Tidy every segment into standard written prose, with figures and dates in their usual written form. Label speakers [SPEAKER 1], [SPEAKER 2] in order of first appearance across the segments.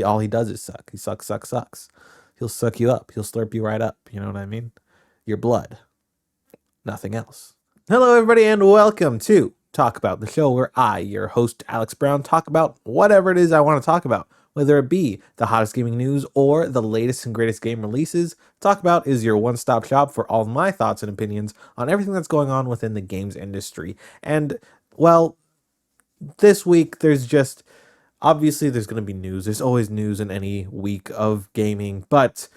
[SPEAKER 1] All he does is suck. He sucks. He'll suck you up. He'll slurp you right up. You know what I mean? Your blood. Nothing else. Hello, everybody, and welcome to Talk About, the show where I, your host, Alex Brown, talk about whatever it is I want to talk about, whether it be the hottest gaming news or the latest and greatest game releases. Talk About is your one-stop shop for all my thoughts and opinions on everything that's going on within the games industry. And, well, this week obviously there's going to be news. There's always news in any week of gaming, but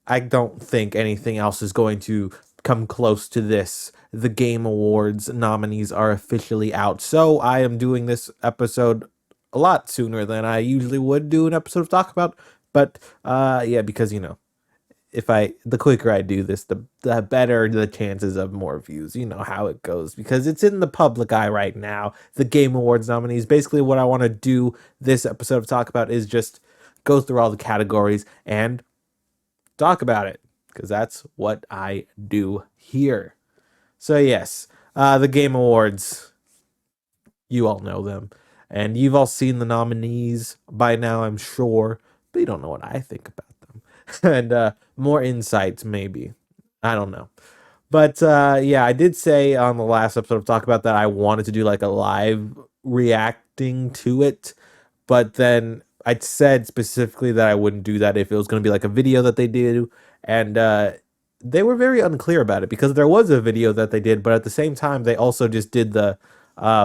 [SPEAKER 1] I don't think anything else is going to come close to this. The Game Awards nominees are officially out. So I am doing this episode a lot sooner than I usually would do an episode of Talk About. But yeah, because the quicker I do this, the better the chances of more views. You know how it goes because it's in the public eye right now. The Game Awards nominees. Basically, what I want to do this episode of Talk About is just go through all the categories and talk about it, because that's what I do here. So yes, the Game Awards, you all know them, and you've all seen the nominees by now, I'm sure, but you don't know what I think about them. And more insights, maybe. I don't know. But yeah, I did say on the last episode of Talk About that I wanted to do like a live reacting to it, but then I said specifically that I wouldn't do that if it was going to be like a video that they did, and they were very unclear about it because there was a video that they did, but at the same time they also just did the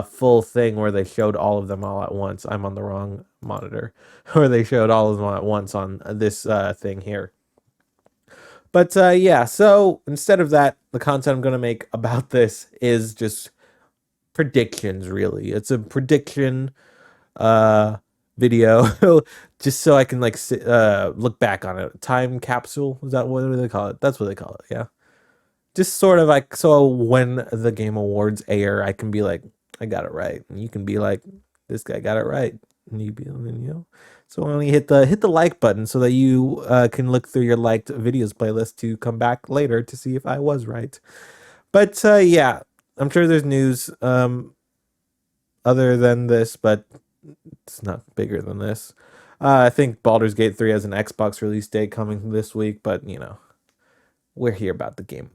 [SPEAKER 1] full thing where they showed all of them all at once. I'm on the wrong monitor, where they showed all of them at once on this thing here. But yeah, so instead of that, the content I'm going to make about this is just predictions, really. It's a prediction video just so I can like look back on it. Time capsule, is that what do they call it? That's what they call it. Yeah, just sort of like, so when the Game Awards air, I can be like, I got it right, and you can be like, this guy got it right, and so only hit the like button so that you can look through your liked videos playlist to come back later to see if I was right. But yeah, I'm sure there's news other than this, but it's not bigger than this. I think Baldur's Gate 3 has an Xbox release date coming this week, but we're here about the Game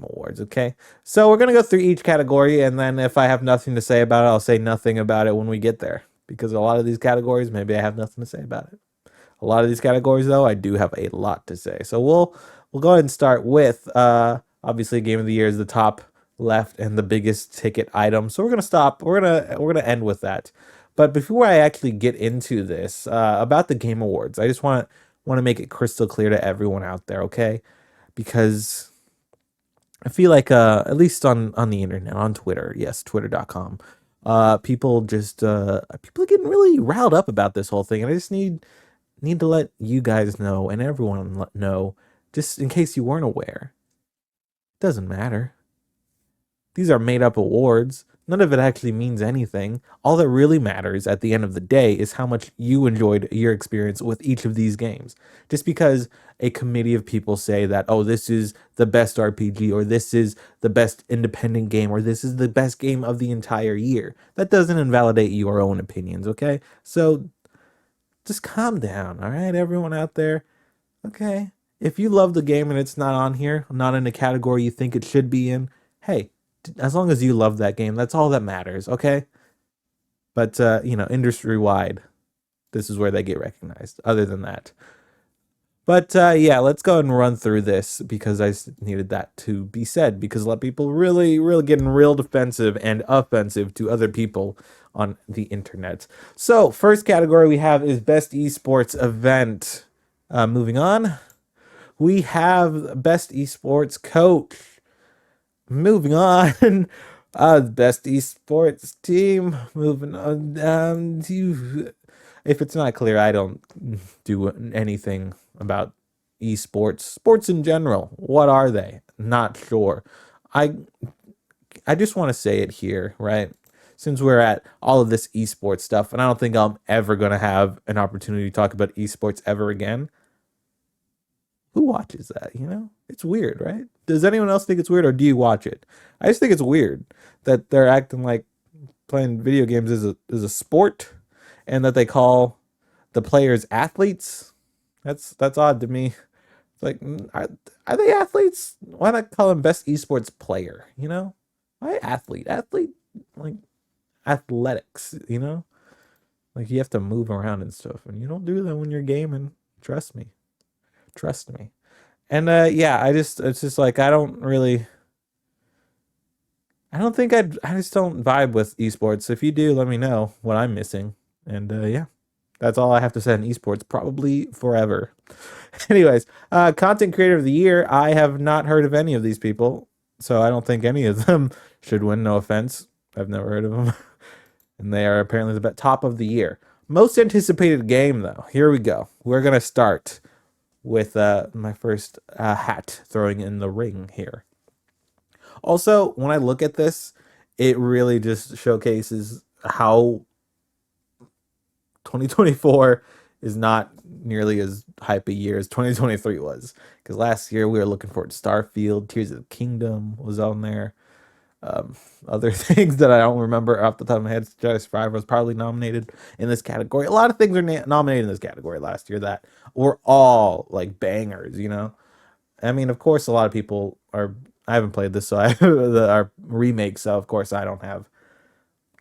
[SPEAKER 1] Awards, okay? So we're gonna go through each category, and then if I have nothing to say about it, I'll say nothing about it when we get there. Because a lot of these categories, maybe I have nothing to say about it. A lot of these categories, though, I do have a lot to say. So we'll go ahead and start with obviously Game of the Year is the top left and the biggest ticket item. So we're gonna stop. We're gonna end with that. But before I actually get into this about the Game Awards, I just want to make it crystal clear to everyone out there, okay? Because I feel like at least on the internet, on Twitter, yes, twitter.com, people are getting really riled up about this whole thing, and I just need to let you guys know and everyone know, just in case you weren't aware. It doesn't matter. These are made up awards. None of it actually means anything. All that really matters at the end of the day is how much you enjoyed your experience with each of these games. Just because a committee of people say that, oh, this is the best RPG, or this is the best independent game, or this is the best game of the entire year, that doesn't invalidate your own opinions, okay? So just calm down, all right, everyone out there? Okay? If you love the game and it's not on here, not in a category you think it should be in, hey, as long as you love that game, that's all that matters, okay? But industry wide, this is where they get recognized. Other than that, but yeah, let's go ahead and run through this because I needed that to be said, because a lot of people really getting real defensive and offensive to other people on the internet. So first category we have is best esports event. Moving on, we have best esports coach. Moving on, best esports team. Moving on, if it's not clear, I don't do anything about esports. Sports in general, what are they? Not sure. I just want to say it here, right? Since we're at all of this esports stuff, and I don't think I'm ever going to have an opportunity to talk about esports ever again. Who watches that, It's weird, right? Does anyone else think it's weird, or do you watch it? I just think it's weird that they're acting like playing video games is a sport, and that the players athletes. That's odd to me. It's like, are they athletes? Why not call them best esports player? You know, why athlete? Athlete, like athletics. You know, like you have to move around and stuff, and you don't do that when you're gaming. Trust me, trust me. And yeah, it's just like I don't think I just don't vibe with esports. If you do, let me know what I'm missing. And yeah, that's all I have to say on esports, probably forever. Anyways, content creator of the year. I have not heard of any of these people, so I don't think any of them should win. No offense, I've never heard of them, and they are apparently the top of the year. Most anticipated game, though. Here we go. We're gonna start with my first hat throwing in the ring here. Also, when I look at this, it really just showcases how 2024 is not nearly as hype a year as 2023 was. Because last year we were looking forward to Starfield, Tears of the Kingdom was on there. Other things that I don't remember off the top of my head. Jedi Survivor was probably nominated in this category. A lot of things are nominated in this category last year that were all like bangers, you know? I mean, of course, a lot of people are. I haven't played this, so are remakes. So of course, I don't have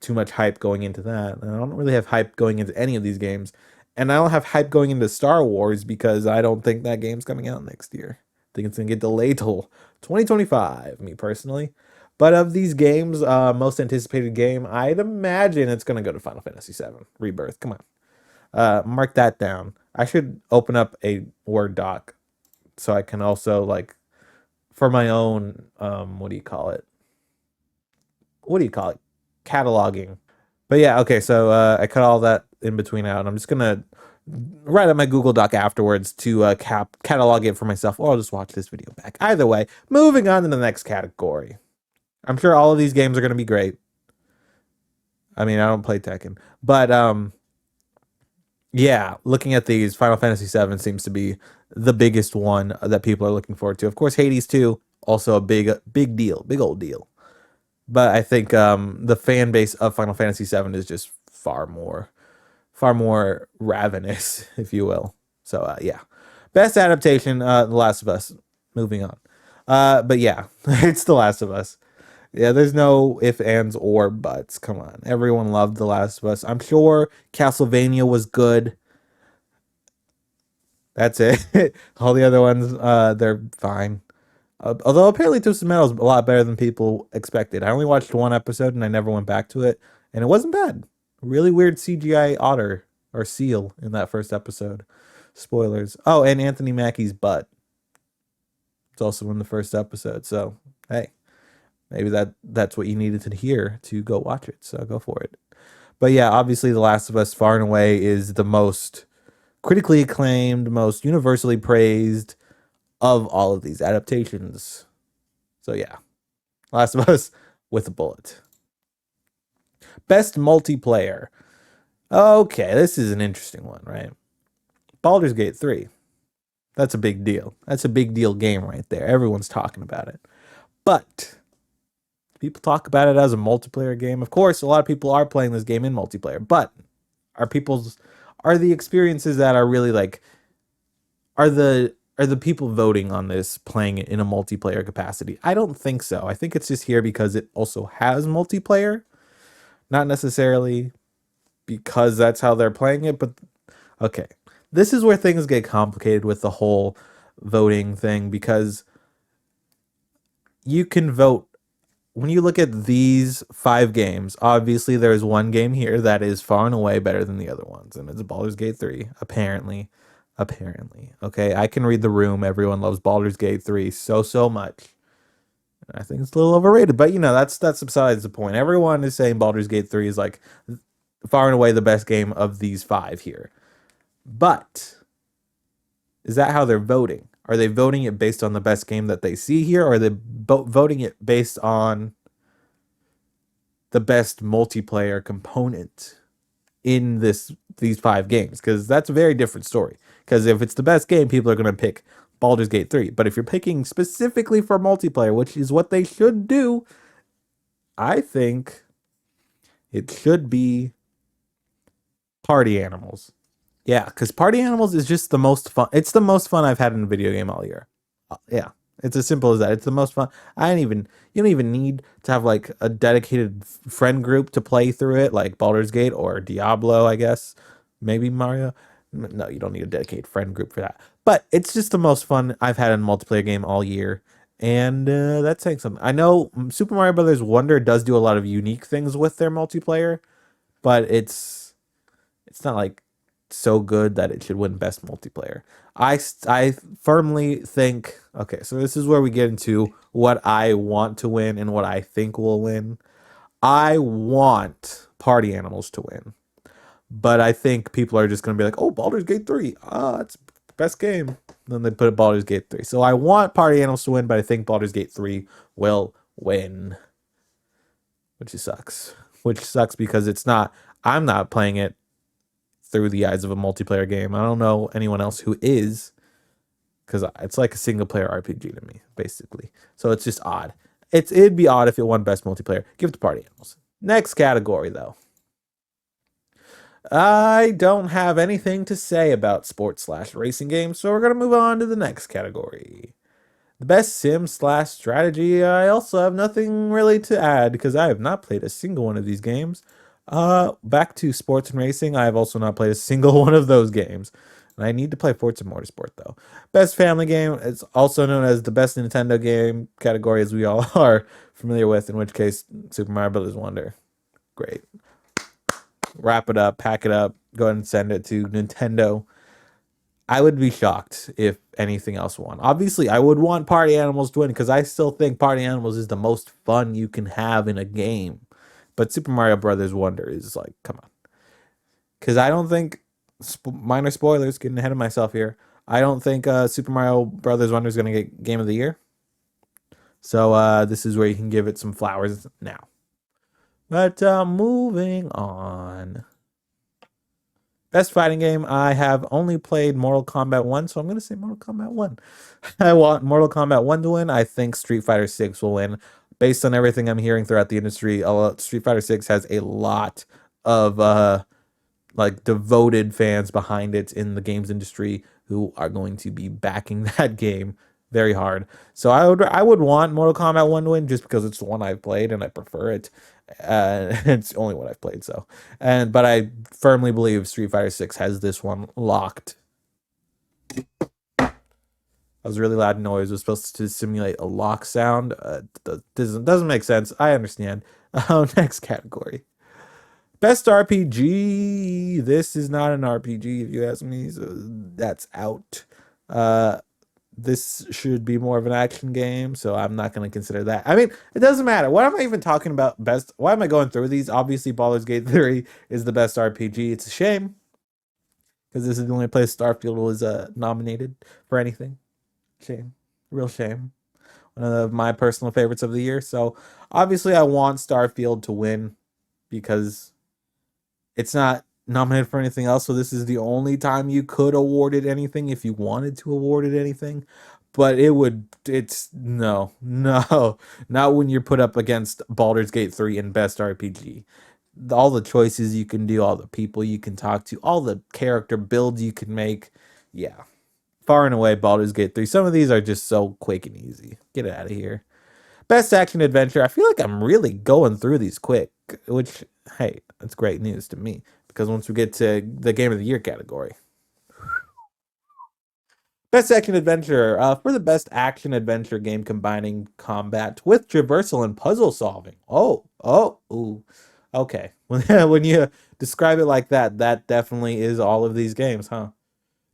[SPEAKER 1] too much hype going into that. And I don't really have hype going into any of these games, and I don't have hype going into Star Wars because I don't think that game's coming out next year. I think it's gonna get delayed till 2025. Me personally, but of these games, most anticipated game, I'd imagine it's gonna go to Final Fantasy VII Rebirth. Come on, mark that down. I should open up a Word doc so I can also like for my own what do you call it? What do you call it? Cataloging. But yeah, okay, so I cut all that in between out, and I'm just gonna write up my Google Doc afterwards to catalog it for myself, or I'll just watch this video back. Either way, moving on to the next category. I'm sure all of these games are gonna be great. I mean, I don't play Tekken, but yeah, looking at these, Final Fantasy VII seems to be the biggest one that people are looking forward to. Of course, Hades 2, also a big deal, big old deal. But I think the fan base of Final Fantasy VII is just far more ravenous, if you will. So yeah, best adaptation, The Last of Us. Moving on, but yeah, it's The Last of Us. Yeah, there's no if, ands, or buts. Come on, everyone loved The Last of Us. I'm sure Castlevania was good. That's it. All the other ones, they're fine. Although apparently Twisted Metal is a lot better than people expected. I only watched one episode and I never went back to it, and it wasn't bad. Really weird CGI otter or seal in that first episode. Spoilers. Oh, and Anthony Mackie's butt. It's also in the first episode. So hey, maybe that's what you needed to hear to go watch it. So go for it. But yeah, obviously The Last of Us far and away is the most critically acclaimed, most universally praised of all of these adaptations. So yeah, Last of Us with a bullet. Best multiplayer. Okay, this is an interesting one, right? Baldur's Gate 3. That's a big deal. That's a big deal game right there. Everyone's talking about it. But people talk about it as a multiplayer game. Of course, a lot of people are playing this game in multiplayer, but are the experiences that are really like are the people voting on this playing it in a multiplayer capacity? I don't think so. I think it's just here because it also has multiplayer, not necessarily because that's how they're playing it. But okay, this is where things get complicated with the whole voting thing, because you can vote when you look at these 5 games. Obviously there's one game here that is far and away better than the other ones, and it's Baldur's Gate 3. Apparently, okay, I can read the room. Everyone loves Baldur's Gate 3 so much. I think it's a little overrated, but you know, that's besides the point. Everyone is saying Baldur's Gate 3 is like far and away the best game of these 5 here. But is that how they're voting? Are they voting it based on the best game that they see here, or are they voting it based on the best multiplayer component in these 5 games? Because that's a very different story. Because if it's the best game, people are going to pick Baldur's Gate 3. But if you're picking specifically for multiplayer, which is what they should do, I think it should be Party Animals. Yeah, because Party Animals is just the most fun. It's the most fun I've had in a video game all year. Yeah, it's as simple as that. It's the most fun. I don't even You don't even need to have like a dedicated friend group to play through it, like Baldur's Gate or Diablo, I guess. Maybe Mario. No, you don't need a dedicated friend group for that. But it's just the most fun I've had in a multiplayer game all year, and that's saying something. I know Super Mario Brothers Wonder does do a lot of unique things with their multiplayer, but it's not like so good that it should win best multiplayer. I firmly think, okay, so this is where we get into what I want to win and what I think will win. I want Party Animals to win, but I think people are just going to be like, "Oh, Baldur's Gate 3. Ah, it's best game." Then they put Baldur's Gate 3. So I want Party Animals to win, but I think Baldur's Gate 3 will win, which sucks. Which sucks because I'm not playing it through the eyes of a multiplayer game. I don't know anyone else who is, because it's like a single player RPG to me, basically. So it's just odd. It'd be odd if it won best multiplayer. Give it to Party Animals. Next category though. I don't have anything to say about sports/racing games, so we're gonna move on to the next category. The best sim/strategy. I also have nothing really to add because I have not played a single one of these games. Back to sports and racing. I have also not played a single one of those games. And I need to play Forza Motorsport though. Best family game. It's also known as the best Nintendo game category, as we all are familiar with. In which case, Super Mario Brothers Wonder. Great. Wrap it up, pack it up, go ahead and send it to Nintendo. I would be shocked if anything else won. Obviously, I would want Party Animals to win because I still think Party Animals is the most fun you can have in a game. But Super Mario Brothers Wonder is like, come on. Because I don't think, minor spoilers, getting ahead of myself here. I don't think Super Mario Brothers Wonder is going to get Game of the Year. So this is where you can give it some flowers now. But moving on. Best fighting game. I have only played Mortal Kombat 1, so I'm going to say Mortal Kombat 1. I want Mortal Kombat 1 to win. I think Street Fighter 6 will win. Based on everything I'm hearing throughout the industry, Street Fighter 6 has a lot of like devoted fans behind it in the games industry who are going to be backing that game very hard. So I would want Mortal Kombat 1 to win just because it's the one I've played and I prefer it. It's the only one I've played, so. But I firmly believe Street Fighter 6 has this one locked. That was a really loud noise. It was supposed to simulate a lock sound. Doesn't make sense. I understand. Next category. Best RPG. This is not an RPG, if you ask me. So that's out. This should be more of an action game, so I'm not going to consider that. I mean, it doesn't matter. What am I even talking about best? Why am I going through these? Obviously, Baldur's Gate 3 is the best RPG. It's a shame because this is the only place Starfield was nominated for anything. Shame. Real shame. One of my personal favorites of the year. So, obviously, I want Starfield to win because it's not nominated for anything else. So this is the only time you could award it anything if you wanted to award it anything. But it's no, not when you're put up against Baldur's Gate 3 and Best RPG. All the choices you can do, all the people you can talk to, all the character builds you can make. Yeah. Far and away, Baldur's Gate 3. Some of these are just so quick and easy. Get it out of here. Best action adventure. I feel like I'm really going through these quick, which, hey, that's great news to me because once we get to the Game of the Year category. Best action adventure. For the best action adventure game combining combat with traversal and puzzle solving. Ooh. Okay. When you describe it like that, that definitely is all of these games, huh?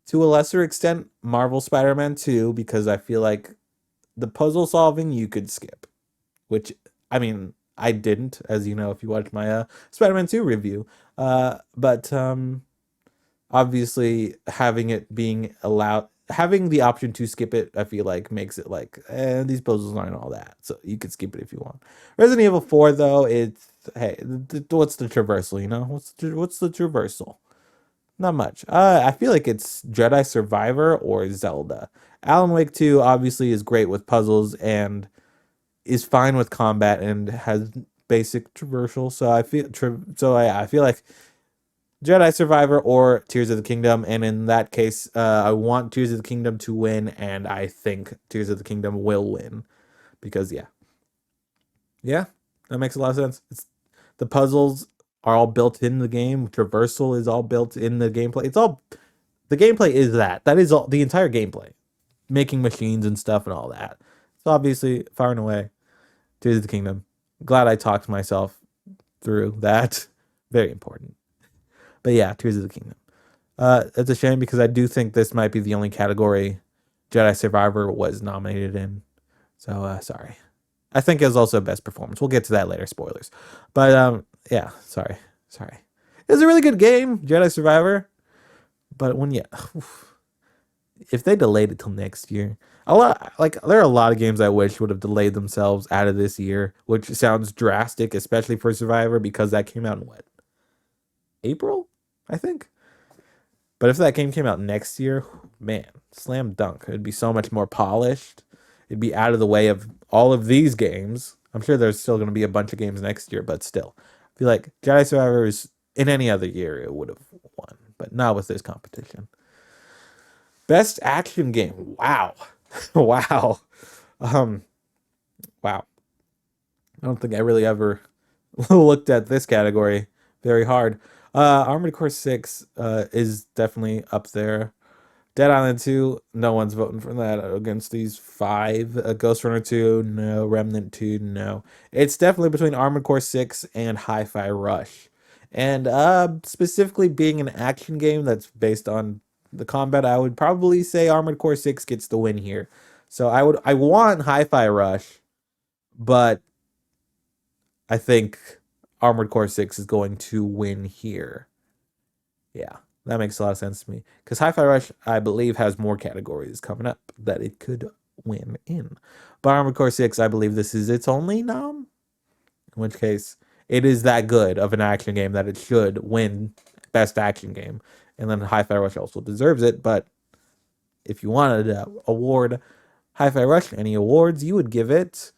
[SPEAKER 1] To a lesser extent, Marvel Spider-Man 2, because I feel like the puzzle solving you could skip, which I mean I didn't, as you know if you watched my Spider-Man 2 review. But obviously having the option to skip it, I feel like makes it like these puzzles aren't all that, so you could skip it if you want. Resident Evil 4 though, it's hey, what's the traversal? You know, what's the traversal? Not much. I feel like it's Jedi Survivor or Zelda. Alan Wake 2 obviously is great with puzzles and is fine with combat and has basic traversal. So I feel like Jedi Survivor or Tears of the Kingdom, and in that case, I want Tears of the Kingdom to win, and I think Tears of the Kingdom will win because yeah, that makes a lot of sense. The puzzles are all built in the game. Traversal is all built in the gameplay. It's all the gameplay is that. That is all the entire gameplay. Making machines and stuff and all that. So obviously, far and away, Tears of the Kingdom. Glad I talked myself through that. Very important. But yeah, Tears of the Kingdom. It's a shame because I do think this might be the only category Jedi Survivor was nominated in. So sorry. I think it was also best performance. We'll get to that later. Spoilers. But yeah, sorry. It was a really good game, Jedi Survivor. But if they delayed it till next year, there are a lot of games I wish would have delayed themselves out of this year, which sounds drastic, especially for Survivor because that came out in what? April, I think. But if that game came out next year, man, slam dunk. It'd be so much more polished. It'd be out of the way of all of these games. I'm sure there's still going to be a bunch of games next year, but still. I feel like Jedi Survivor is in any other year it would have won, but not with this competition. Best action game. Wow. Wow. Um wow. I don't think I really ever looked at this category very hard. Armored Core 6 is definitely up there. Dead Island 2, no one's voting for that against these five. Ghost Runner 2, no. Remnant 2, no. It's definitely between Armored Core 6 and Hi-Fi Rush. And specifically being an action game that's based on the combat, I would probably say Armored Core 6 gets the win here. So I want Hi-Fi Rush, but I think Armored Core 6 is going to win here. Yeah, that makes a lot of sense to me. Because Hi-Fi Rush, I believe, has more categories coming up that it could win in. But Armored Core 6, I believe this is its only nom. In which case, it is that good of an action game that it should win Best Action Game. And then Hi-Fi Rush also deserves it. But if you wanted to award Hi-Fi Rush any awards, you would give it.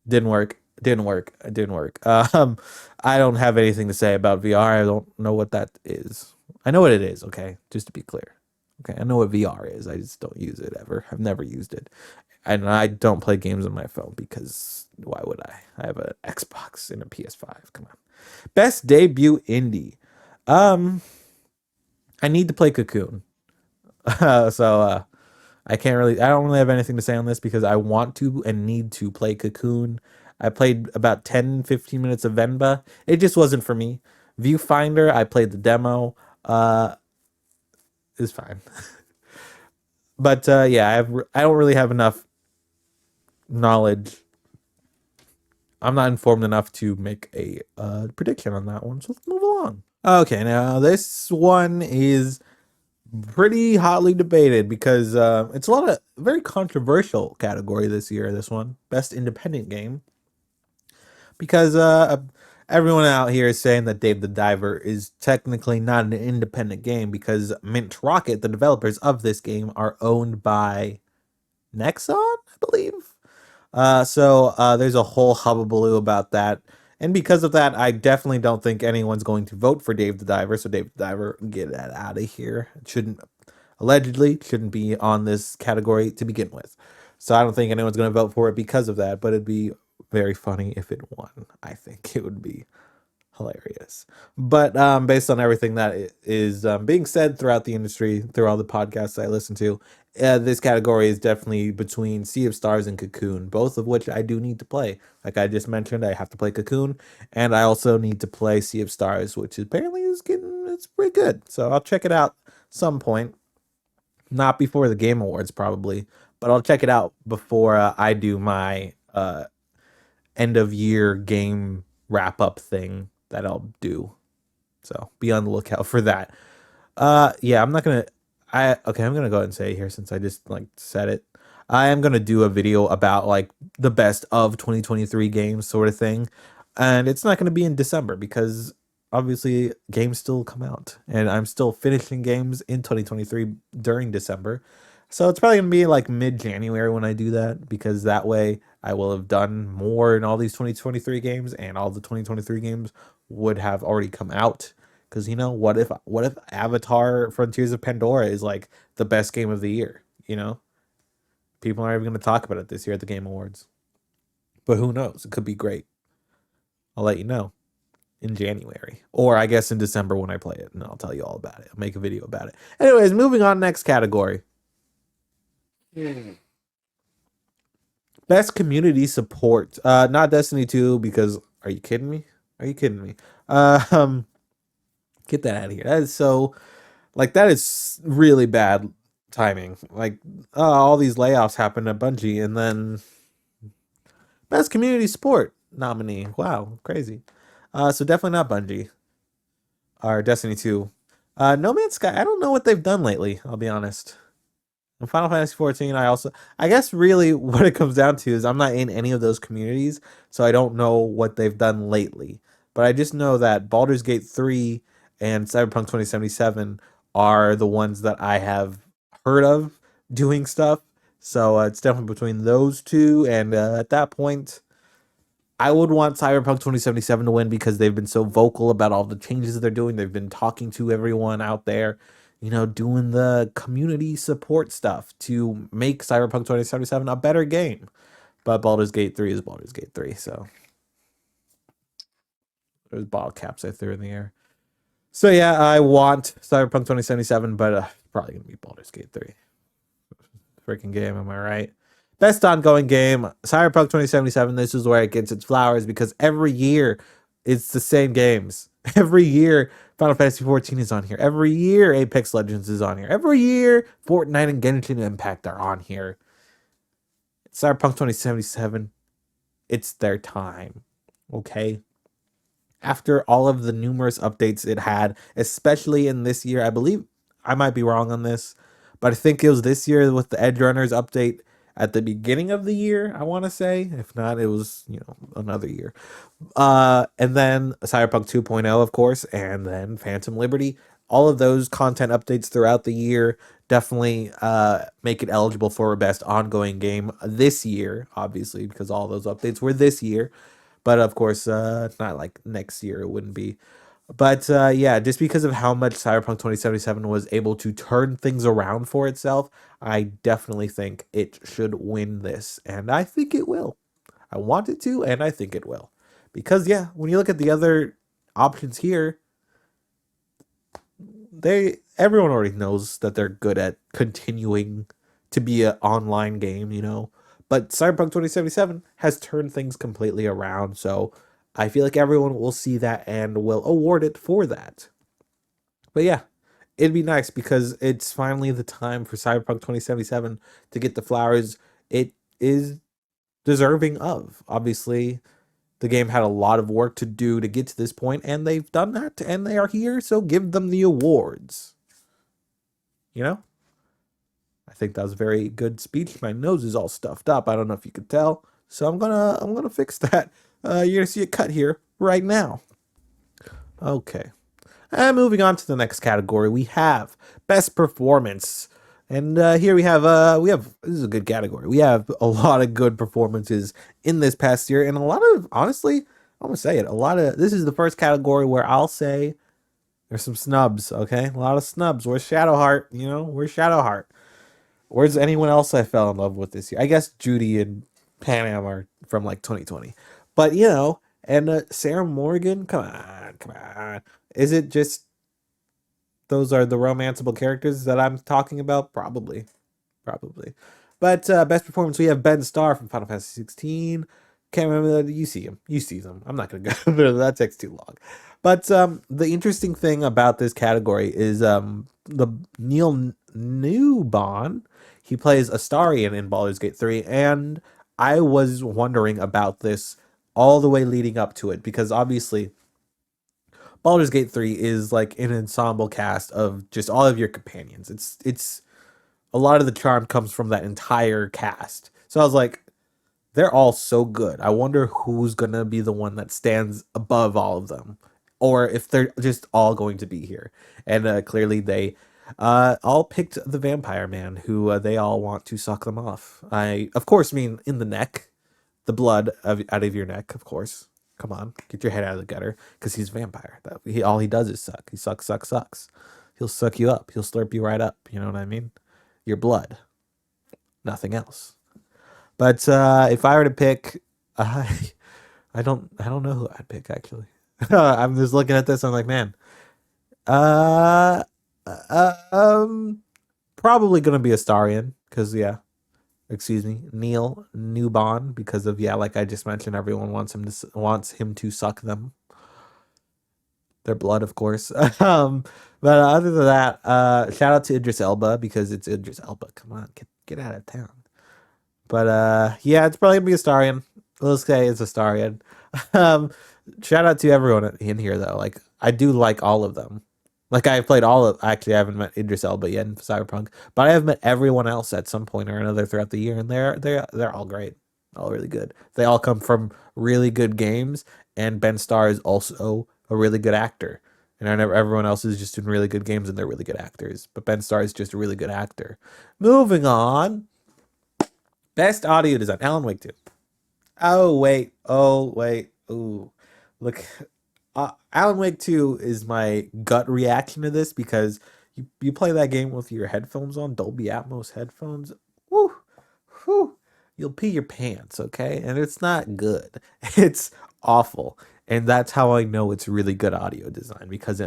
[SPEAKER 1] Didn't work. Didn't work. Didn't work. I don't have anything to say about VR. I don't know what that is. I know what it is. Okay, just to be clear. Okay, I know what VR is. I just don't use it ever. I've never used it, and I don't play games on my phone because why would I? I have an Xbox and a PS5. Come on. Best debut indie. Um, I need to play Cocoon. So I don't really have anything to say on this because I want to and need to play Cocoon. I played about 10, 15 minutes of Venba. It just wasn't for me. Viewfinder, I played the demo. It's fine. But yeah, I don't really have enough knowledge. I'm not informed enough to make a prediction on that one. So let's move along. Okay, now this one is pretty hotly debated because it's a lot of very controversial category this year. This one, best independent game, because everyone out here is saying that Dave the Diver is technically not an independent game because Mint Rocket, the developers of this game, are owned by Nexon, I believe. So there's a whole hubbubaloo about that. And because of that, I definitely don't think anyone's going to vote for Dave the Diver. So Dave the Diver, get that out of here. It shouldn't be on this category to begin with. So I don't think anyone's going to vote for it because of that. But it'd be very funny if it won. I think it would be hilarious. But based on everything that is being said throughout the industry, through all the podcasts I listen to, this category is definitely between Sea of Stars and Cocoon, both of which I do need to play. Like I just mentioned, I have to play Cocoon, and I also need to play Sea of Stars, which apparently it's pretty good. So I'll check it out some point. Not before the Game Awards, probably, but I'll check it out before I do my end of year game wrap up thing that I'll do. So be on the lookout for that. Yeah, I'm not gonna. I'm gonna go ahead and say it here since I just like said it. I am gonna do a video about like the best of 2023 games, sort of thing, and it's not gonna be in December because obviously games still come out, and I'm still finishing games in 2023 during December. So it's probably gonna be like mid-January when I do that because that way I will have done more in all these 2023 games, and all the 2023 games would have already come out Because what if Avatar: Frontiers of Pandora is like the best game of the year? People aren't even going to talk about it this year at the Game Awards. But who knows? It could be great. I'll let you know in January, or I guess in December when I play it, and I'll tell you all about it. I'll make a video about it. Anyways, moving on. Next category: best community support. Not Destiny 2 because are you kidding me? Are you kidding me? Um, get that out of here. That is so like that is really bad timing. Like all these layoffs happened at Bungie, and then best community support nominee. Wow, crazy. So definitely not Bungie or Destiny 2. No Man's Sky. I don't know what they've done lately. I'll be honest. In Final Fantasy 14, I guess really what it comes down to is I'm not in any of those communities, so I don't know what they've done lately. But I just know that Baldur's Gate 3 and Cyberpunk 2077 are the ones that I have heard of doing stuff. So it's definitely between those two. And at that point, I would want Cyberpunk 2077 to win because they've been so vocal about all the changes they're doing. They've been talking to everyone out there, doing the community support stuff to make Cyberpunk 2077 a better game. But Baldur's Gate 3 is Baldur's Gate 3, so there's bottle caps I threw in the air. So yeah, I want Cyberpunk 2077, but probably going to be Baldur's Gate 3. Freaking game, am I right? Best ongoing game, Cyberpunk 2077. This is where it gets its flowers because every year it's the same games. Every year Final Fantasy 14 is on here. Every year Apex Legends is on here. Every year Fortnite and Genshin Impact are on here. Cyberpunk 2077, it's their time. Okay? After all of the numerous updates it had, especially in this year, I believe I might be wrong on this, but I think it was this year with the Edge Runners update at the beginning of the year, I want to say. If not, it was, another year. And then Cyberpunk 2.0, of course, and then Phantom Liberty. All of those content updates throughout the year definitely make it eligible for a best ongoing game this year, obviously, because all those updates were this year. But of course, not like next year, it wouldn't be. But yeah, just because of how much Cyberpunk 2077 was able to turn things around for itself, I definitely think it should win this. And I think it will. I want it to, and I think it will. Because, yeah, when you look at the other options here, everyone already knows that they're good at continuing to be an online game. But Cyberpunk 2077 has turned things completely around, so I feel like everyone will see that and will award it for that. But yeah, it'd be nice because it's finally the time for Cyberpunk 2077 to get the flowers it is deserving of. Obviously, the game had a lot of work to do to get to this point, and they've done that, and they are here, so give them the awards. You know? I think that was a very good speech. My nose is all stuffed up. I don't know if you could tell. So I'm gonna fix that. You're gonna see a cut here right now. Okay. And moving on to the next category, we have best performance. And here we have this is a good category. We have a lot of good performances in this past year, and a lot of honestly, I'm gonna say it. A lot of this is the first category where I'll say there's some snubs. Okay, a lot of snubs. Where's Shadowheart? Where's Shadowheart? Where's anyone else I fell in love with this year? I guess Judy and Panam are from like 2020, but and Sarah Morgan. Come on, come on. Is it just those are the romanceable characters that I'm talking about? Probably, probably. But best performance, we have Ben Starr from Final Fantasy 16. Can't remember that. You see him. You see them. I'm not gonna go there. That takes too long. But the interesting thing about this category is the Neil Newbon. He plays Astarion in Baldur's Gate 3, and I was wondering about this all the way leading up to it because obviously Baldur's Gate 3 is like an ensemble cast of just all of your companions. It's a lot of the charm comes from that entire cast. So I was like, they're all so good. I wonder who's gonna be the one that stands above all of them, or if they're just all going to be here. And clearly they all picked the vampire man, who they all want to suck them off. I of course mean in the neck, the blood out of your neck, of course. Come on, get your head out of the gutter, because he's a vampire. All he does is suck. He sucks, sucks, sucks. He'll suck you up. He'll slurp you right up. You know what I mean? Your blood, nothing else. But if I were to pick, I I don't know who I'd pick actually. I'm just looking at this. I'm like, man, uh, uh um, probably gonna be Astarion, because yeah, excuse me, Neil Newbon, because of yeah, like I just mentioned, everyone wants him to suck them, their blood, of course. But other than that, shout out to Idris Elba, because it's Idris Elba. Come on, get out of town. But yeah, it's probably gonna be Astarion. Let's say it's Astarion. Um, shout out to everyone in here though. Like I do like all of them. Like I played all of. Actually, I haven't met Idris Elba yet in Cyberpunk, but I have met everyone else at some point or another throughout the year, and they're all great, all really good. They all come from really good games, and Ben Starr is also a really good actor. And I never, everyone else is just in really good games and they're really good actors. But Ben Starr is just a really good actor. Moving on. Best audio design. Alan Wake 2. Oh, wait. Oh, wait. Ooh. Look, Alan Wake 2 is my gut reaction to this, because you play that game with your headphones on, Dolby Atmos headphones. Woo, whew, you'll pee your pants, okay? And it's not good. It's awful. And that's how I know it's really good audio design, because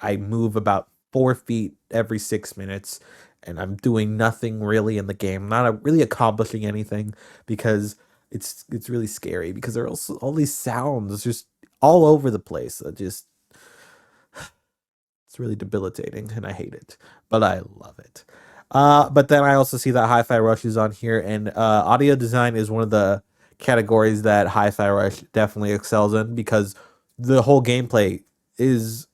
[SPEAKER 1] I move about 4 feet every 6 minutes, and I'm doing nothing really in the game, not really accomplishing anything, because it's really scary, because there are also all these sounds just all over the place that just it's really debilitating, and I hate it, but I love it. But then I also see that Hi-Fi Rush is on here, and audio design is one of the categories that Hi-Fi Rush definitely excels in, because the whole gameplay is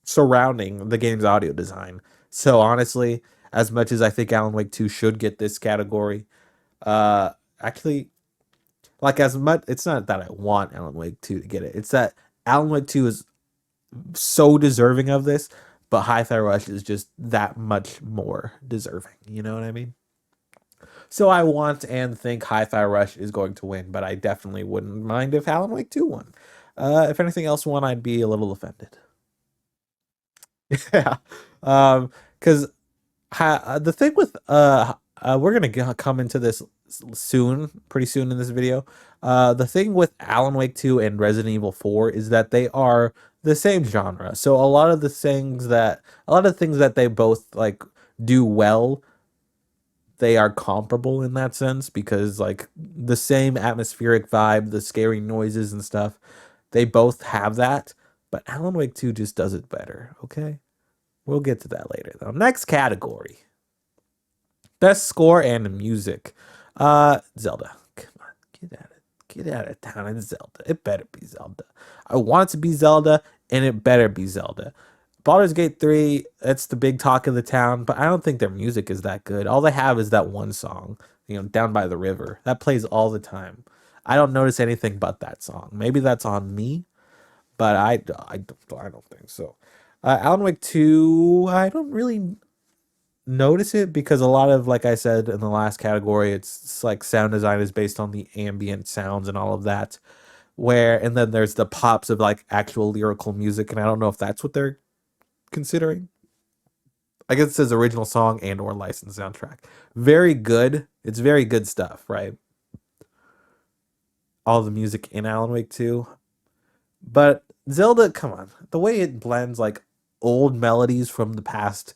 [SPEAKER 1] surrounding the game's audio design. So honestly, as much as I think Alan Wake 2 should get this category, actually, like as much, it's not that I want Alan Wake 2 to get it. It's that Alan Wake 2 is so deserving of this, but Hi-Fi Rush is just that much more deserving. You know what I mean? So I want and think Hi-Fi Rush is going to win, but I definitely wouldn't mind if Alan Wake 2 won. If anything else won, I'd be a little offended. Yeah. Because the thing with we're gonna come into this soon, pretty soon in this video. The thing with Alan Wake 2 and Resident Evil 4 is that they are the same genre. So a lot of things that they both like do well, they are comparable in that sense, because like the same atmospheric vibe, the scary noises and stuff, they both have that. But Alan Wake 2 just does it better, okay? We'll get to that later though. Next category. Best score and music. Zelda. Come on, get out of town. It's Zelda. It better be Zelda. I want it to be Zelda, and it better be Zelda. Baldur's Gate 3, that's the big talk of the town, but I don't think their music is that good. All they have is that one song, Down by the River. That plays all the time. I don't notice anything but that song. Maybe that's on me, but I don't think so. Alan Wake 2, I don't really notice it, because a lot of, like I said in the last category, it's like sound design is based on the ambient sounds and all of that. And then there's the pops of like actual lyrical music, and I don't know if that's what they're considering. I guess it says original song and or licensed soundtrack. Very good. It's very good stuff, right? All the music in Alan Wake 2. But Zelda, come on. The way it blends like old melodies from the past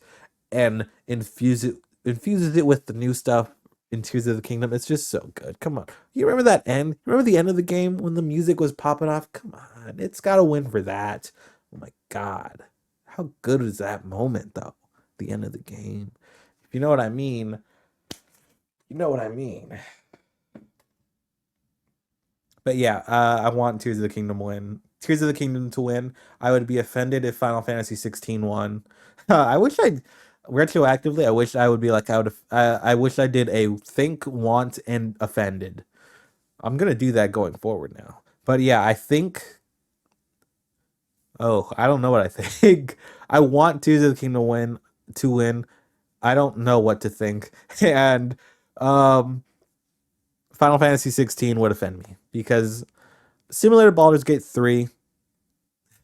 [SPEAKER 1] and infuses it with the new stuff in Tears of the Kingdom. It's just so good. Come on. You remember that end? You remember the end of the game when the music was popping off? Come on. It's got to win for that. Oh my god. How good is that moment though? The end of the game. If you know what I mean, you know what I mean. But yeah, I want Tears of the Kingdom win. Tears of the Kingdom to win. I would be offended if Final Fantasy 16 won. I wish I retroactively. I wish I would be like I would. I wish I did a think, want, and offended. I'm gonna do that going forward now. But yeah, I think. Oh, I don't know what I think. I want Tears of the Kingdom to win. I don't know what to think, and um, Final Fantasy 16 would offend me, because Similar to Baldur's Gate 3.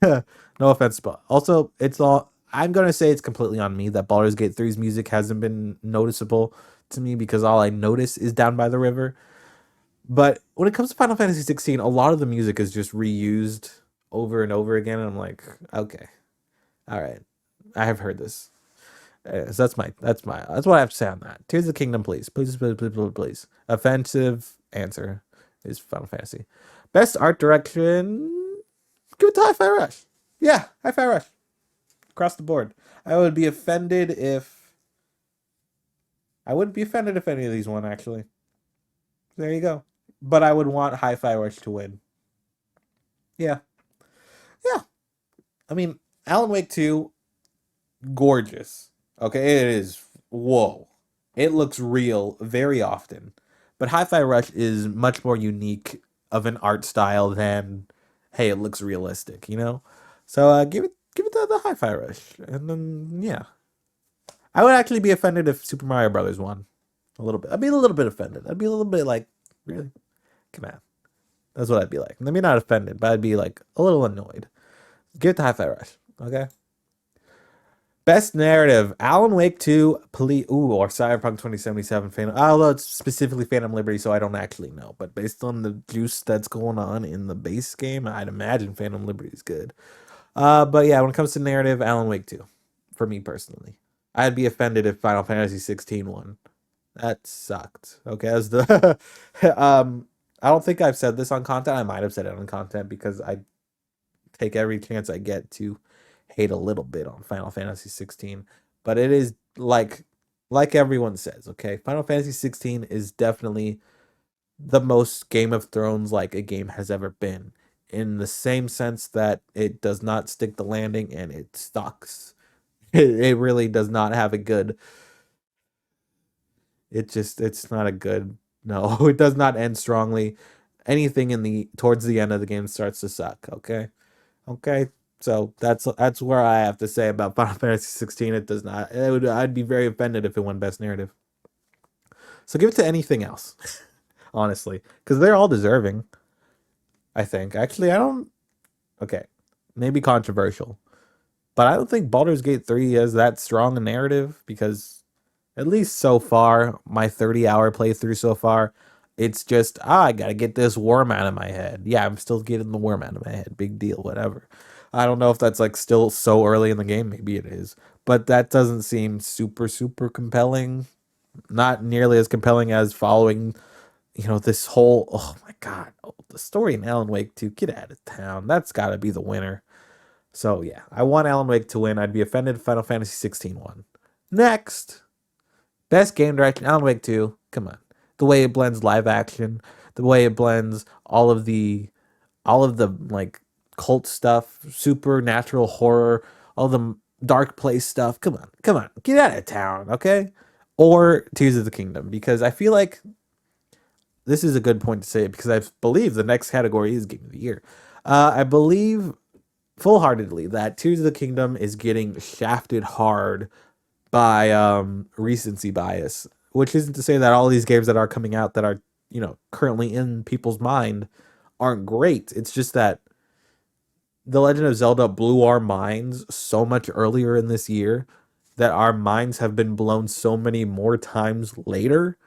[SPEAKER 1] No offense, but also it's all. I'm gonna say it's completely on me that Baldur's Gate 3's music hasn't been noticeable to me because all I notice is Down by the River. But when it comes to Final Fantasy 16, a lot of the music is just reused over and over again, and I'm like, okay, all right, I have heard this. So that's what I have to say on that. Tears of the Kingdom, please, please, please, please, please, please. Offensive answer is Final Fantasy. Best art direction, give it to Hi-Fi Rush. Yeah, Hi-Fi Rush across the board. I would be offended if I wouldn't be offended if any of these won. Actually, there you go. But I would want Hi-Fi Rush to win. Yeah, yeah. I mean, Alan Wake 2, gorgeous. Okay, it is. Whoa. It looks real very often. But Hi-Fi Rush is much more unique of an art style than, hey, it looks realistic, you know? So give it the Hi-Fi Rush. And then yeah. I would actually be offended if Super Mario Brothers won. A little bit. I'd be a little bit offended. I'd be a little bit like, really? Come on. That's what I'd be like. Maybe not offended, but I'd be like a little annoyed. Give it to Hi-Fi Rush. Okay? Best narrative: Alan Wake 2, or Cyberpunk 2077. Phantom. Although it's specifically Phantom Liberty, so I don't actually know. But based on the juice that's going on in the base game, I'd imagine Phantom Liberty is good. But yeah, when it comes to narrative, Alan Wake 2, for me personally, I'd be offended if Final Fantasy 16 won. That sucked. Okay, as the I don't think I've said this on content. I might have said it on content because I take every chance I get to hate a little bit on Final Fantasy 16, but it is like everyone says, okay? Final Fantasy 16 is definitely the most Game of Thrones like a game has ever been, in the same sense that it does not stick the landing and it sucks. It really does not have a good, it's not a good, no, it does not end strongly. Anything in the towards the end of the game starts to suck, okay? Okay, so that's where I have to say about Final Fantasy 16. It does not. I'd be very offended if it won Best Narrative. So give it to anything else, honestly, because they're all deserving. I think. Actually, I don't. Okay, maybe controversial, but I don't think Baldur's Gate 3 has that strong a narrative because at least so far, my 30-hour playthrough so far, it's just, I gotta get this worm out of my head. Yeah, I'm still getting the worm out of my head. Big deal, whatever. I don't know if that's like still so early in the game. Maybe it is. But that doesn't seem super, super compelling. Not nearly as compelling as following, this whole, oh my God, the story in Alan Wake 2. Get out of town. That's gotta be the winner. So yeah, I want Alan Wake to win. I'd be offended if Final Fantasy 16 won. Next. Best game direction, Alan Wake 2. Come on. The way it blends live action, the way it blends all of the like cult stuff, supernatural horror, all the dark place stuff. Come on. Come on. Get out of town, okay? Or Tears of the Kingdom, because I feel like this is a good point to say it because I believe the next category is Game of the Year. I believe full heartedly that Tears of the Kingdom is getting shafted hard by recency bias, which isn't to say that all these games that are coming out that are currently in people's mind aren't great. It's just that The Legend of Zelda blew our minds so much earlier in this year that our minds have been blown so many more times later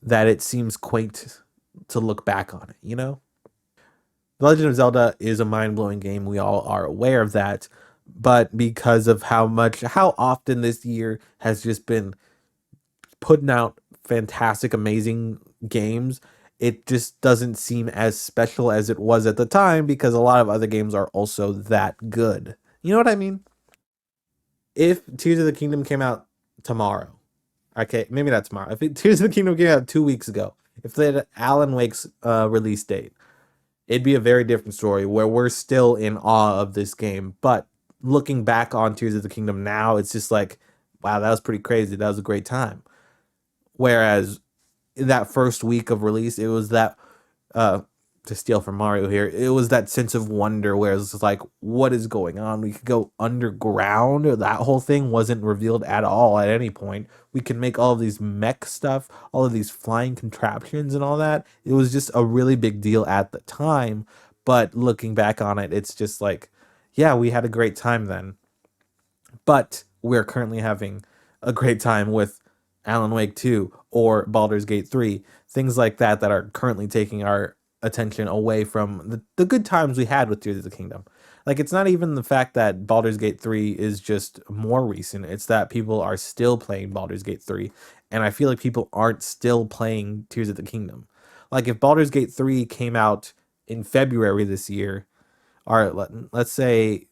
[SPEAKER 1] that it seems quaint to look back on it, you know? The Legend of Zelda is a mind-blowing game. We all are aware of that. But because of how often this year has just been putting out fantastic, amazing games, it just doesn't seem as special as it was at the time because a lot of other games are also that good. You know what I mean? If Tears of the Kingdom came out tomorrow, okay, maybe not tomorrow. If Tears of the Kingdom came out 2 weeks ago, if they had Alan Wake's release date, it'd be a very different story where we're still in awe of this game. But looking back on Tears of the Kingdom now, it's just like, wow, that was pretty crazy. That was a great time. Whereas in that first week of release, it was that uh to steal from Mario here, it was that sense of wonder where it's like, what is going on? We could go underground. That whole thing wasn't revealed at all at any point. We could make all of these mech stuff, all of these flying contraptions and all that. It was just a really big deal at the time. But looking back on it, it's just like, yeah, we had a great time then. But we're currently having a great time with Alan Wake 2 or Baldur's Gate 3, things like that that are currently taking our attention away from the good times we had with Tears of the Kingdom. Like, it's not even the fact that Baldur's Gate 3 is just more recent, it's that people are still playing Baldur's Gate 3. And I feel like people aren't still playing Tears of the Kingdom. Like, if Baldur's Gate 3 came out in February this year, or let's say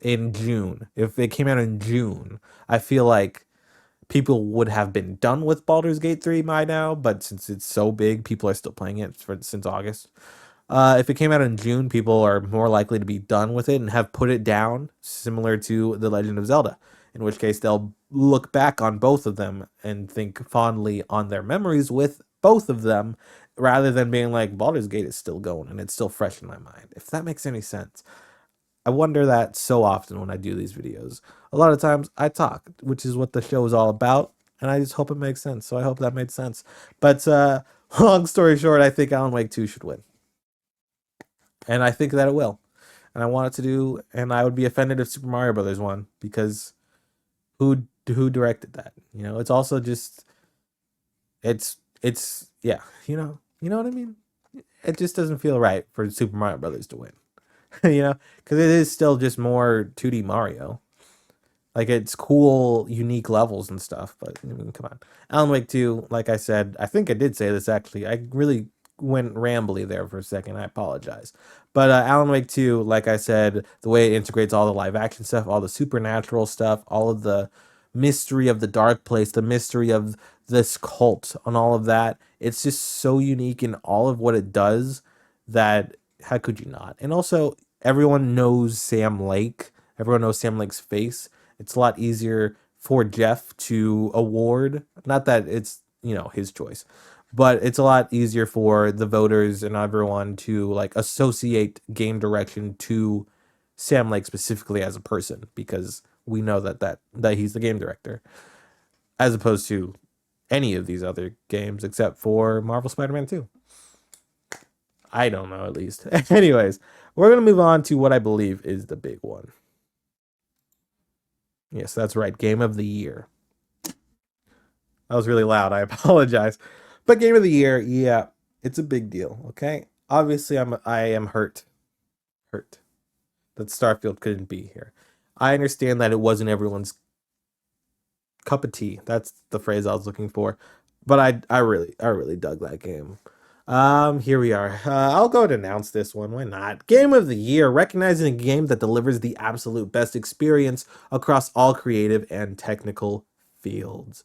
[SPEAKER 1] in June. If it came out in June, I feel like people would have been done with Baldur's Gate 3 by now, but since it's so big, people are still playing it since August. If it came out in June, people are more likely to be done with it and have put it down, similar to The Legend of Zelda, in which case they'll look back on both of them and think fondly on their memories with both of them, rather than being like, Baldur's Gate is still going and it's still fresh in my mind, if that makes any sense. I wonder that so often when I do these videos. A lot of times I talk, which is what the show is all about, and I just hope it makes sense. So I hope that made sense. But long story short, I think Alan Wake 2 should win. And I think that it will. And I want it to do, and I would be offended if Super Mario Brothers won, because who directed that? You know, it's also just it's yeah, you know what I mean? It just doesn't feel right for Super Mario Brothers to win. You know, because it is still just more 2D Mario. Like, it's cool, unique levels and stuff, but I mean, come on. Alan Wake 2, like I said, I think I did say this actually. I really went rambly there for a second. I apologize. But Alan Wake 2, like I said, the way it integrates all the live action stuff, all the supernatural stuff, all of the mystery of the dark place, the mystery of this cult, and all of that, it's just so unique in all of what it does that how could you not? And also, everyone knows Sam Lake. Everyone knows Sam Lake's face. It's a lot easier for Jeff to award. Not that it's, his choice, but it's a lot easier for the voters and everyone to like associate game direction to Sam Lake specifically as a person, because we know that he's the game director, as opposed to any of these other games except for Marvel Spider-Man 2. I don't know, at least. Anyways, we're going to move on to what I believe is the big one. Yes, that's right. Game of the Year. That was really loud. I apologize. But Game of the Year, yeah, it's a big deal, okay? Obviously, I am hurt that Starfield couldn't be here. I understand that it wasn't everyone's cup of tea. That's the phrase I was looking for. But I really dug that game. Here we are. I'll go ahead and announce this one. Why not? Game of the Year, recognizing a game that delivers the absolute best experience across all creative and technical fields.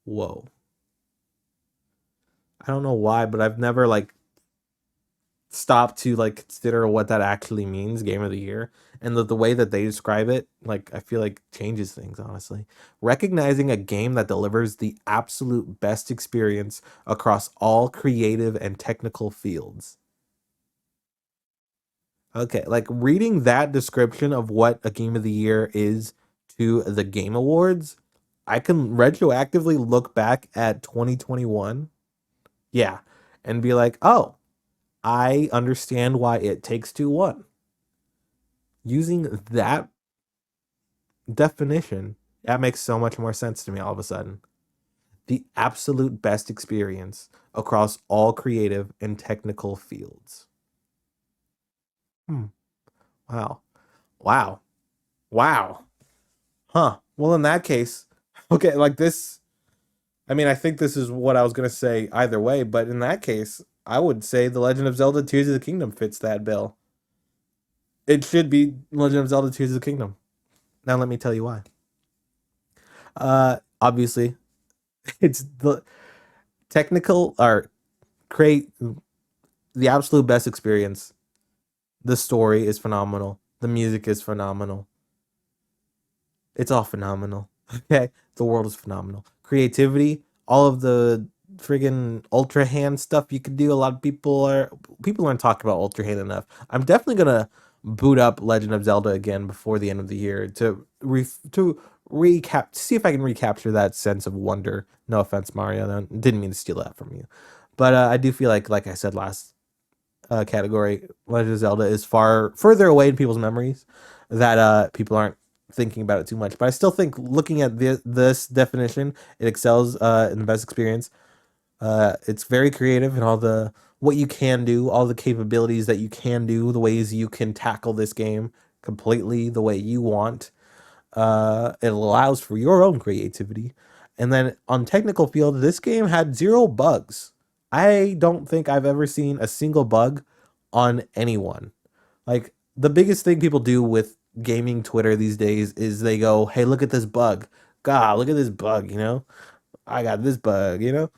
[SPEAKER 1] Whoa. I don't know why, but I've never stopped to consider what that actually means, Game of the Year. And the way that they describe it, I feel like changes things, honestly. Recognizing a game that delivers the absolute best experience across all creative and technical fields. Okay, reading that description of what a Game of the Year is to the Game Awards, I can retroactively look back at 2021. Yeah, and be like, oh, I understand why It Takes Two won. Using that definition, that makes so much more sense to me all of a sudden. The absolute best experience across all creative and technical fields. Hmm. Wow. Wow. Wow. Huh. Well, in that case, okay, this, I mean, I think this is what I was going to say either way, but in that case, I would say The Legend of Zelda Tears of the Kingdom fits that bill. It should be Legend of Zelda Tears of the Kingdom. Now let me tell you why. Obviously, it's the technical or create the absolute best experience. The story is phenomenal. The music is phenomenal. It's all phenomenal. Okay, the world is phenomenal. Creativity, all of the friggin' ultra hand stuff you could do. A lot of people aren't talking about ultra hand enough. I'm definitely gonna boot up Legend of Zelda again before the end of the year to see if I can recapture that sense of wonder. No offense, Mario. I didn't mean to steal that from you, but I do feel like I said category. Legend of Zelda is far further away in people's memories that people aren't thinking about it too much. But I still think looking at this definition, it excels in the best experience. It's very creative and all the what you can do, all the capabilities that you can do, the ways you can tackle this game completely the way you want. It allows for your own creativity. And then on technical field, this game had zero bugs. I don't think I've ever seen a single bug on anyone. Like the biggest thing people do with gaming Twitter these days is they go, "Hey, look at this bug. God, look at this bug, you know? I got this bug, you know?"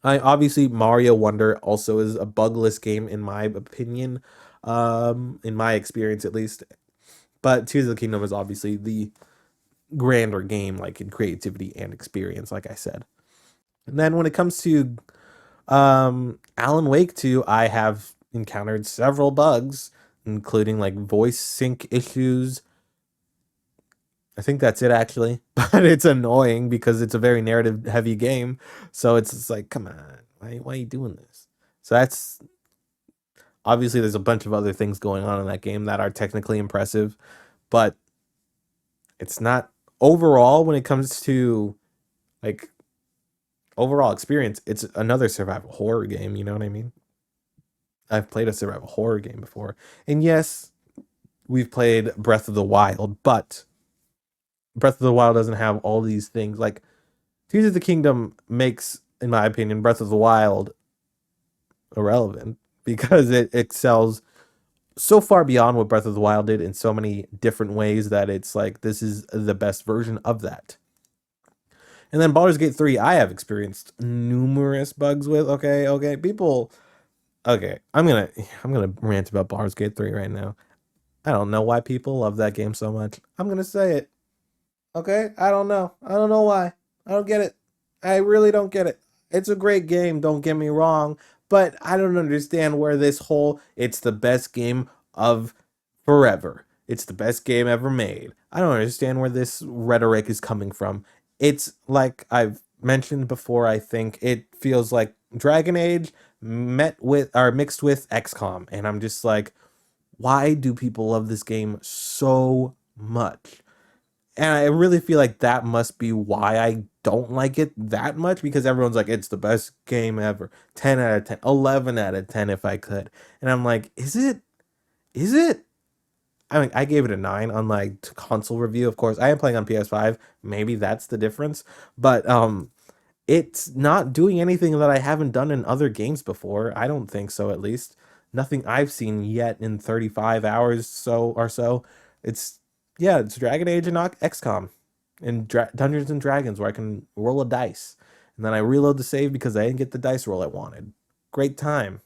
[SPEAKER 1] I obviously Mario Wonder also is a bugless game in my opinion, in my experience at least. But Tears of the Kingdom is obviously the grander game, like in creativity and experience, like I said. And then when it comes to Alan Wake 2, I have encountered several bugs, including like voice sync issues. I think that's it actually, but it's annoying because it's a very narrative heavy game. So it's just like, come on, why are you doing this? So that's obviously there's a bunch of other things going on in that game that are technically impressive, but it's not overall when it comes to like overall experience. It's another survival horror game. You know what I mean? I've played a survival horror game before, and yes, we've played Breath of the Wild, but Breath of the Wild doesn't have all these things. Like Tears of the Kingdom makes, in my opinion, Breath of the Wild irrelevant because it excels so far beyond what Breath of the Wild did in so many different ways that it's like this is the best version of that. And then Baldur's Gate 3, I have experienced numerous bugs with. Okay, people. Okay, I'm gonna rant about Baldur's Gate 3 right now. I don't know why people love that game so much. I'm gonna say it. Okay, I don't know. I don't know why. I don't get it. I really don't get it. It's a great game, don't get me wrong, but I don't understand where this whole it's the best game of forever. It's the best game ever made. I don't understand where this rhetoric is coming from. It's like I've mentioned before, I think it feels like Dragon Age met with or mixed with XCOM, and I'm just like, why do people love this game so much? And I really feel like that must be why I don't like it that much because everyone's like, it's the best game ever. 10 out of 10, 11 out of 10 if I could. And I'm like, is it? Is it? I mean, I gave it a 9 on my console review. Of course, I am playing on PS5. Maybe that's the difference. But it's not doing anything that I haven't done in other games before. I don't think so, at least. Nothing I've seen yet in 35 hours so or so. It's yeah, it's Dragon Age and not XCOM and Dungeons and Dragons where I can roll a dice. And then I reload the save because I didn't get the dice roll I wanted. Great time.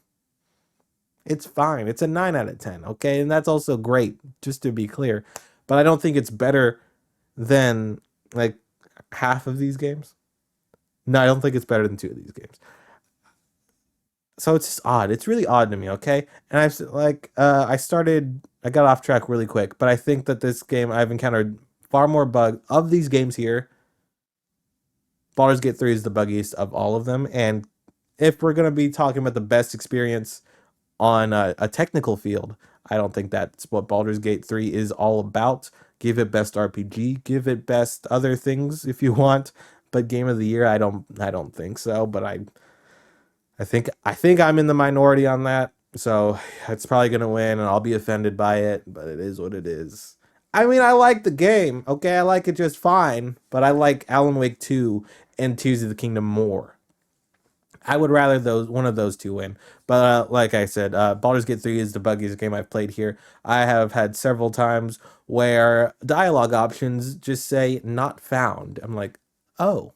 [SPEAKER 1] It's fine. It's a 9 out of 10, okay? And that's also great, just to be clear. But I don't think it's better than like half of these games. No, I don't think it's better than two of these games. So it's just odd. It's really odd to me, okay? And I got off track really quick, but I think that this game I've encountered far more bug of these games here. Baldur's Gate 3 is the buggiest of all of them, and if we're gonna be talking about the best experience on a technical field, I don't think that's what Baldur's Gate 3 is all about. Give it best RPG, give it best other things if you want, but game of the year, I don't think so, but I think I'm in the minority on that. So it's probably gonna win, and I'll be offended by it. But it is what it is. I mean, I like the game. Okay, I like it just fine. But I like Alan Wake 2 and Tears of the Kingdom more. I would rather those one of those two win. But like I said, Baldur's Gate 3 is the buggiest game I've played here. I have had several times where dialogue options just say not found. I'm like, oh,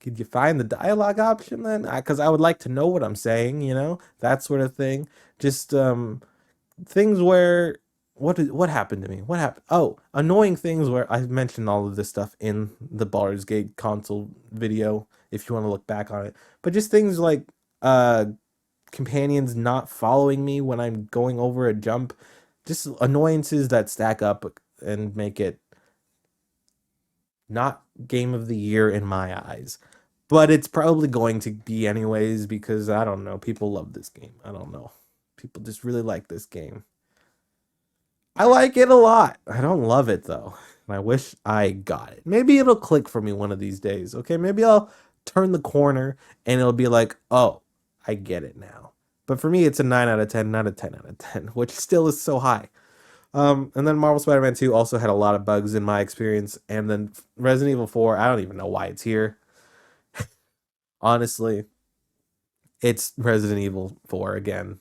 [SPEAKER 1] could you find the dialogue option then? Because I would like to know what I'm saying, that sort of thing. Just things where what happened to me? What happened? Oh, annoying things where I mentioned all of this stuff in the Baldur's Gate console video. If you want to look back on it, but just things like uh companions not following me when I'm going over a jump, just annoyances that stack up and make it not game of the year in my eyes. but it's probably going to be anyways because I don't know. People love this game. I don't know. People just really like this game. I like it a lot. I don't love it though. And I wish I got it. Maybe it'll click for me one of these days. Okay, maybe I'll turn the corner and it'll be like, "Oh, I get it now." But for me, it's a 9 out of 10, not a 10 out of 10, which still is so high. And then Marvel Spider-Man 2 also had a lot of bugs in my experience. And then Resident Evil 4, I don't even know why it's here. Honestly, it's Resident Evil 4 again.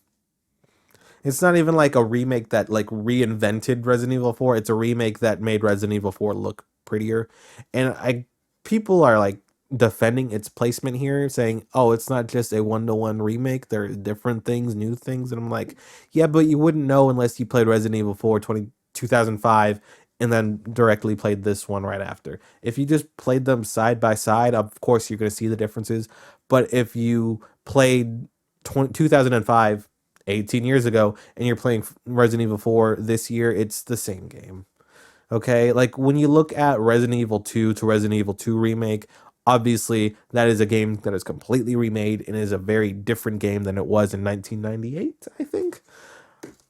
[SPEAKER 1] It's not even like a remake that like reinvented Resident Evil 4. It's a remake that made Resident Evil 4 look prettier. And I people are like defending its placement here, saying, "Oh, it's not just a one-to-one remake. There are different things, new things." And I'm like, "Yeah, but you wouldn't know unless you played Resident Evil 4 2005 and then directly played this one right after. If you just played them side by side, of course you're going to see the differences. But if you played 2005 18 years ago and you're playing Resident Evil 4 this year, it's the same game. Okay? Like when you look at Resident Evil 2 to Resident Evil 2 remake, obviously that is a game that is completely remade and is a very different game than it was in 1998, I think.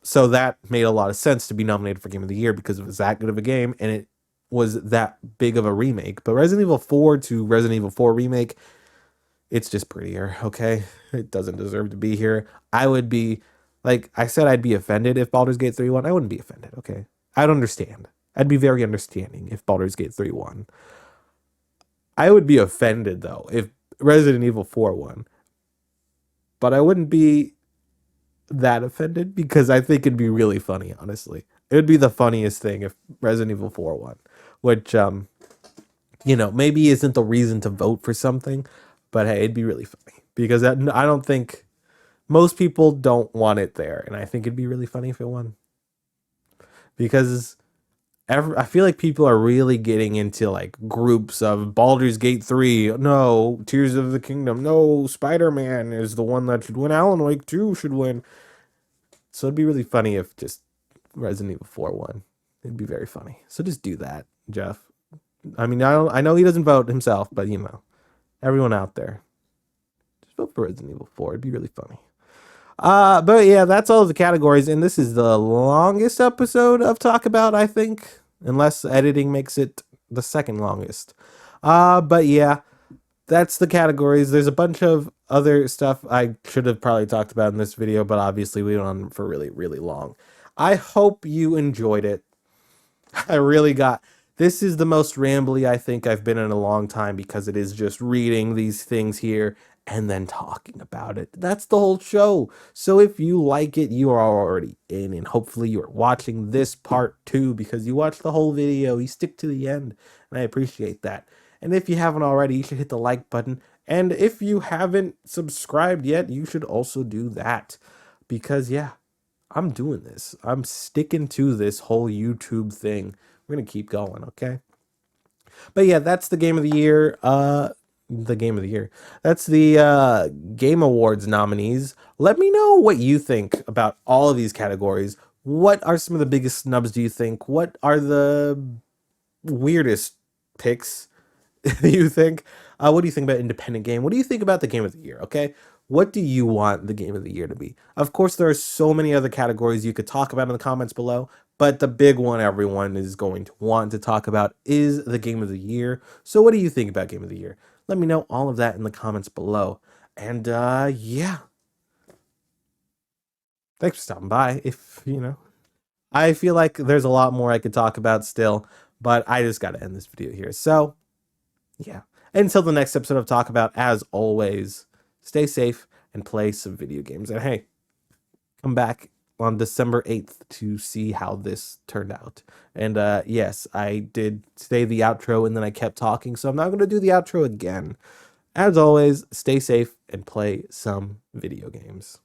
[SPEAKER 1] So that made a lot of sense to be nominated for Game of the Year because it was that good of a game and it was that big of a remake. But Resident Evil 4 to Resident Evil 4 remake, it's just prettier, okay? It doesn't deserve to be here. I would be, like I said, I'd be offended if Baldur's Gate 3 won. I wouldn't be offended, okay? I'd understand. I'd be very understanding if Baldur's Gate 3 won. I would be offended, though, if Resident Evil 4 won. But I wouldn't be that offended because I think it'd be really funny, honestly. It would be the funniest thing if Resident Evil 4 won, which, maybe isn't the reason to vote for something, but hey, it'd be really funny because I don't think most people don't want it there, and I think it'd be really funny if it won because I feel like people are really getting into like groups of Baldur's Gate 3, no, Tears of the Kingdom, no, Spider-Man is the one that should win, Alan Wake 2 should win. So it'd be really funny if just Resident Evil 4 won. It'd be very funny. So just do that, Jeff. I mean, I know he doesn't vote himself, but everyone out there, just vote for Resident Evil 4. It'd be really funny. But yeah, that's all of the categories, and this is the longest episode of TalkAbout, I think, unless editing makes it the second longest. But yeah, that's the categories. There's a bunch of other stuff I should have probably talked about in this video, but obviously we went on for really, really long. I hope you enjoyed it. I really got... This is the most rambly I think I've been in a long time because it is just reading these things here and then talking about it. That's the whole show. So if you like it, you are already in, and hopefully you're watching this part too because you watched the whole video. You stick to the end, and I appreciate that. And if you haven't already, you should hit the like button. And if you haven't subscribed yet, you should also do that because yeah, I'm doing this. I'm sticking to this whole YouTube thing. We're going to keep going, okay? But yeah, that's the game of the year. The game of the year. That's the Game Awards nominees. Let me know what you think about all of these categories. What are some of the biggest snubs do you think? What are the weirdest picks do you think? What do you think about independent game? What do you think about the game of the year? Okay. What do you want the game of the year to be? Of course, there are so many other categories you could talk about in the comments below, but the big one everyone is going to want to talk about is the game of the year. So what do you think about game of the year? Let me know all of that in the comments below. And yeah. Thanks for stopping by. I feel like there's a lot more I could talk about still, but I just got to end this video here. So yeah. Until the next episode of TalkAbout, as always, stay safe and play some video games. And hey, come back on December 8th to see how this turned out. And yes, I did say the outro and then I kept talking, so I'm not going to do the outro again. As always, stay safe and play some video games.